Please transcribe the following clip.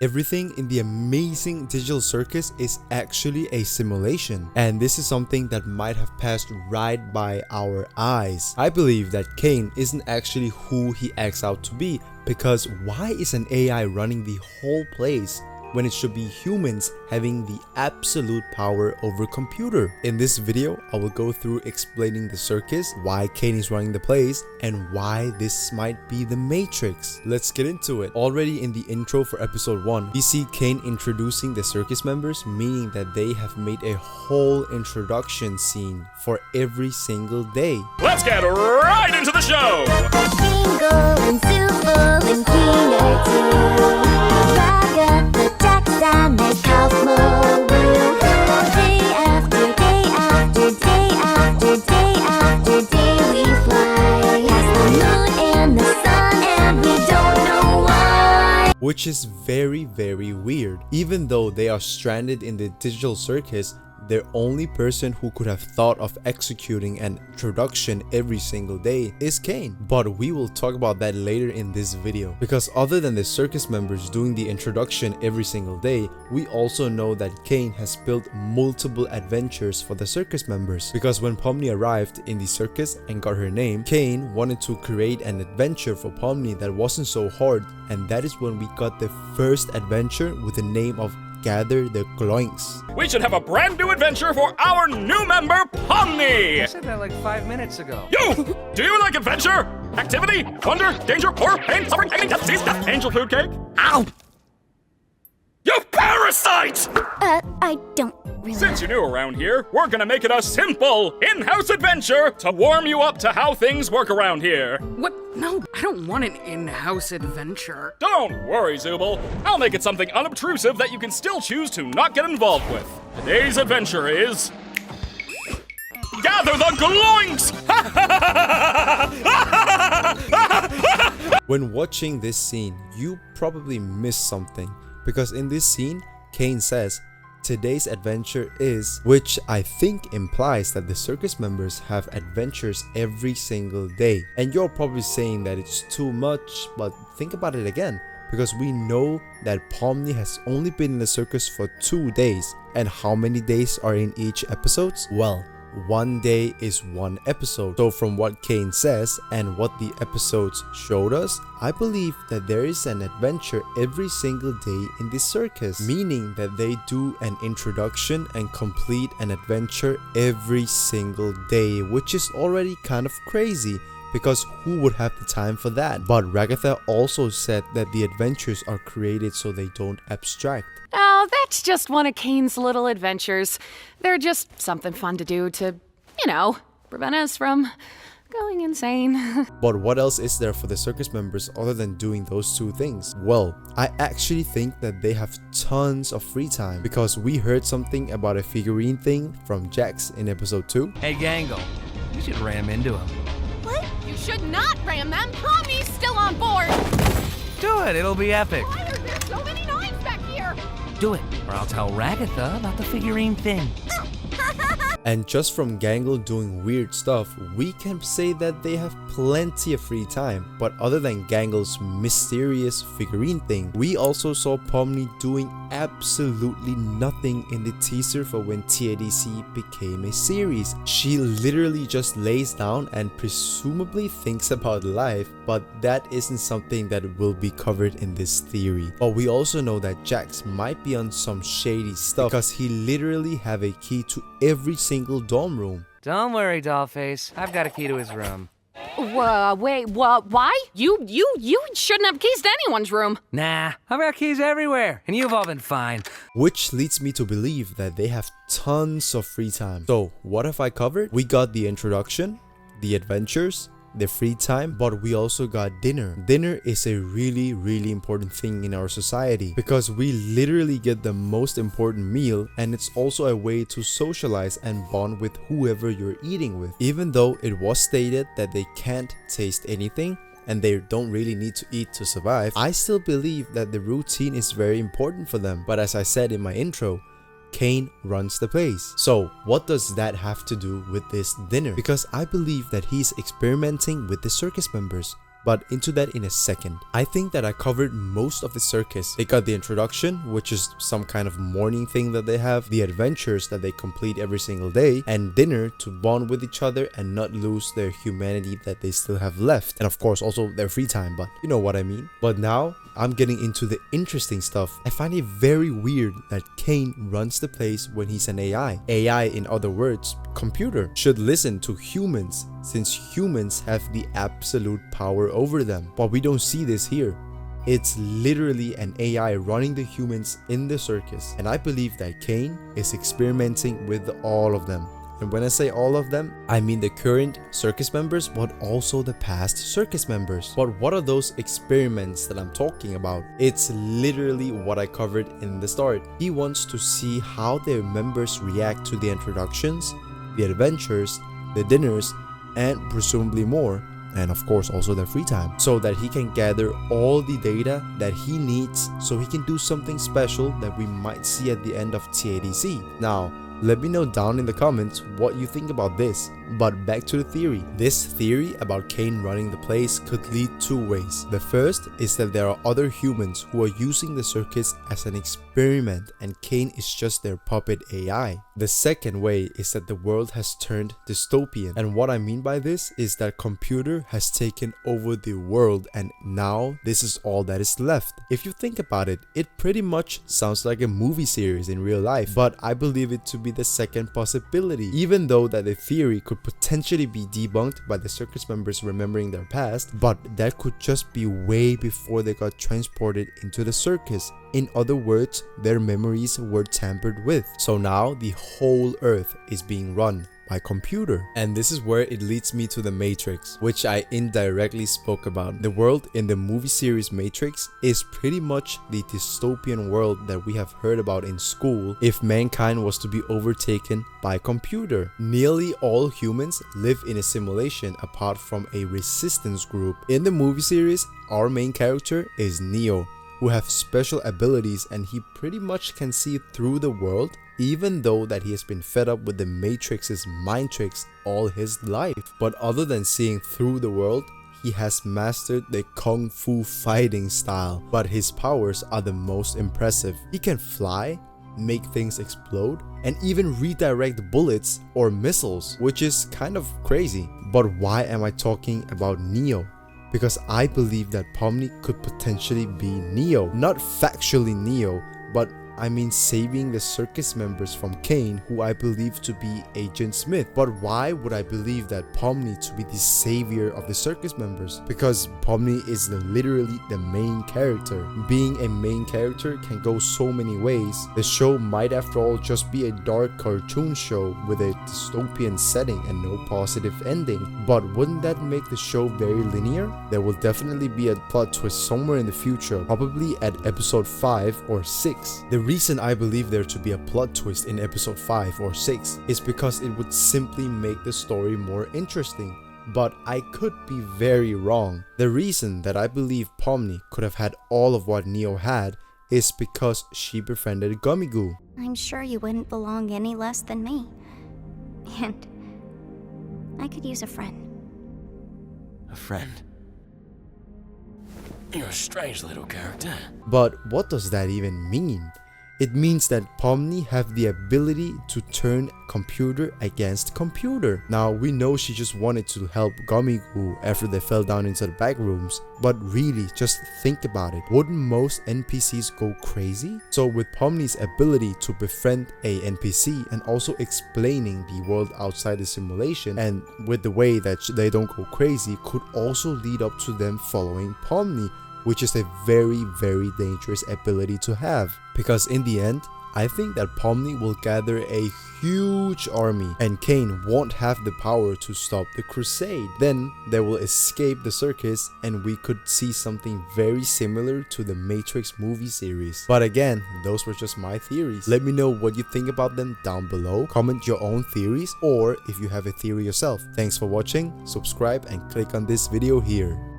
Everything in the Amazing Digital Circus is actually a simulation, and this is something that might have passed right by our eyes. I believe that Kane isn't actually who he acts out to be, because why is an AI running the whole place when it should be humans having the absolute power over computer? In this video, I will go through explaining the circus, why Kane is running the place, and why this might be the Matrix. Let's get into it. Already in the intro for episode 1, we see Kane introducing the circus members, meaning that they have made a whole introduction scene for every single day. Let's get right into the show! Jingle and Super and Keener too. Rag the text and make house more woo. Day after day after day after day after day we fly past the moon and the sun and we don't know why. Which is very weird. Even though they are stranded in the digital circus, the only person who could have thought of executing an introduction every single day is Kane. But we will talk about that later in this video. Because other than the circus members doing the introduction every single day, we also know that Kane has built multiple adventures for the circus members. Because when Pomni arrived in the circus and got her name, Kane wanted to create an adventure for Pomni that wasn't so hard, and that is when we got the first adventure with the name of Gather the Gloinks. We should have a brand new adventure for our new member, Pomni! I said that like 5 minutes ago. You! Do you like adventure? Activity? Wonder? Danger? Horror? Pain? Suffering? Agony? Death? Disease? Death? Angel food cake? Ow! You parasite! I don't really. Since you're new around here, we're gonna make it a simple in-house adventure to warm you up to how things work around here. What? No, I don't want an in-house adventure. Don't worry, Zooble. I'll make it something unobtrusive that you can still choose to not get involved with. Today's adventure is... Gather the Gloinks! When watching this scene, you probably missed something. Because in this scene, Kane says, today's adventure is, which I think implies that the circus members have adventures every single day. And you're probably saying that it's too much, but think about it again. Because we know that Pomni has only been in the circus for 2 days. And how many days are in each episode? Well, 1 day is 1 episode. So from what Kane says and what the episodes showed us, I believe that there is an adventure every single day in this circus, meaning that they do an introduction and complete an adventure every single day, which is already kind of crazy. Because who would have the time for that? But Ragatha also said that the adventures are created so they don't abstract. Oh, that's just one of Kane's little adventures. They're just something fun to do to, prevent us from going insane. But what else is there for the circus members other than doing those 2 things? Well, I actually think that they have tons of free time, because we heard something about a figurine thing from Jax in episode 2. Hey, Gangle, you should ram into him. What? You should not ram them. Pomni's still on board. Do it, it'll be epic. Why are there so many knives back here? Do it, or I'll tell Ragatha about the figurine thing. And just from Gangle doing weird stuff, we can say that they have plenty of free time. But other than Gangle's mysterious figurine thing, we also saw Pomni doing absolutely nothing in the teaser for when TADC became a series. She literally just lays down and presumably thinks about life, but that isn't something that will be covered in this theory. But we also know that Jax might be on some shady stuff, because he literally have a key to every single dorm room. Don't worry, Dollface. I've got a key to his room. Wait, why? You shouldn't have keys to anyone's room. Nah, I've got keys everywhere, and you've all been fine. Which leads me to believe that they have tons of free time. So what have I covered? We got the introduction, the adventures, the free time, but we also got dinner. Dinner is a really important thing in our society, because we literally get the most important meal, and it's also a way to socialize and bond with whoever you're eating with. Even though it was stated that they can't taste anything and they don't really need to eat to survive, I still believe that the routine is very important for them. But as I said in my intro, Kane runs the place. So what does that have to do with this dinner? Because I believe that he's experimenting with the circus members. but into that in a second. I think that I covered most of the circus. They got the introduction, which is some kind of morning thing that they have, the adventures that they complete every single day, and dinner to bond with each other and not lose their humanity that they still have left. And of course also their free time, but you know what I mean. But now I'm getting into the interesting stuff. I find it very weird that Kane runs the place when he's an AI. AI, in other words, computer, should listen to humans since humans have the absolute power over them. But we don't see this here. It's literally an AI running the humans in the circus. And I believe that Kane is experimenting with all of them. And when I say all of them, I mean the current circus members, but also the past circus members. But what are those experiments that I'm talking about? It's literally what I covered in the start. He wants to see how their members react to the introductions, the adventures, the dinners, and presumably more. And of course also their free time, so that he can gather all the data that he needs so he can do something special that we might see at the end of TADC. Now, let me know down in the comments what you think about this. But back to the theory. This theory about Kane running the place could lead two ways. The first is that there are other humans who are using the circus as an experiment and Kane is just their puppet AI. The second way is that the world has turned dystopian, and what I mean by this is that computer has taken over the world and now this is all that is left. If you think about it, it pretty much sounds like a movie series in real life, but I believe it to be the second possibility, even though that the theory could potentially be debunked by the circus members remembering their past, but that could just be way before they got transported into the circus. In other words, their memories were tampered with. So now the whole earth is being run by computer. And this is where it leads me to the Matrix, which I indirectly spoke about. The world in the movie series Matrix is pretty much the dystopian world that we have heard about in school if mankind was to be overtaken by computer. Nearly all humans live in a simulation apart from a resistance group. In the movie series, our main character is Neo, who have special abilities and he pretty much can see through the world, even though that he has been fed up with the Matrix's mind tricks all his life. But other than seeing through the world, he has mastered the kung fu fighting style, but his powers are the most impressive. He can fly, make things explode, and even redirect bullets or missiles, which is kind of crazy. But why am I talking about Neo? Because I believe that Pomni could potentially be Neo. Not factually Neo, but I mean saving the circus members from Kane, who I believe to be Agent Smith. But why would I believe that Pomni to be the savior of the circus members? Because Pomni is literally the main character. Being a main character can go so many ways. The show might after all just be a dark cartoon show with a dystopian setting and no positive ending. But wouldn't that make the show very linear? There will definitely be a plot twist somewhere in the future, probably at episode 5 or 6. The reason I believe there to be a plot twist in episode 5 or 6 is because it would simply make the story more interesting. But I could be very wrong. The reason that I believe Pomni could have had all of what Neo had is because she befriended Gummigoo. I'm sure you wouldn't belong any less than me. And I could use a friend. A friend? You're a strange little character. But what does that even mean? It means that Pomni have the ability to turn computer against computer. Now we know she just wanted to help Gummigoo after they fell down into the back rooms, but really just think about it. Wouldn't most NPCs go crazy? So with Pomni's ability to befriend a NPC and also explaining the world outside the simulation, and with the way that they don't go crazy, could also lead up to them following Pomni, which is a very, very dangerous ability to have. Because in the end, I think that Pomni will gather a huge army and Kane won't have the power to stop the crusade. Then they will escape the circus and we could see something very similar to the Matrix movie series. But again, those were just my theories. Let me know what you think about them down below. Comment your own theories or if you have a theory yourself. Thanks for watching, subscribe and click on this video here.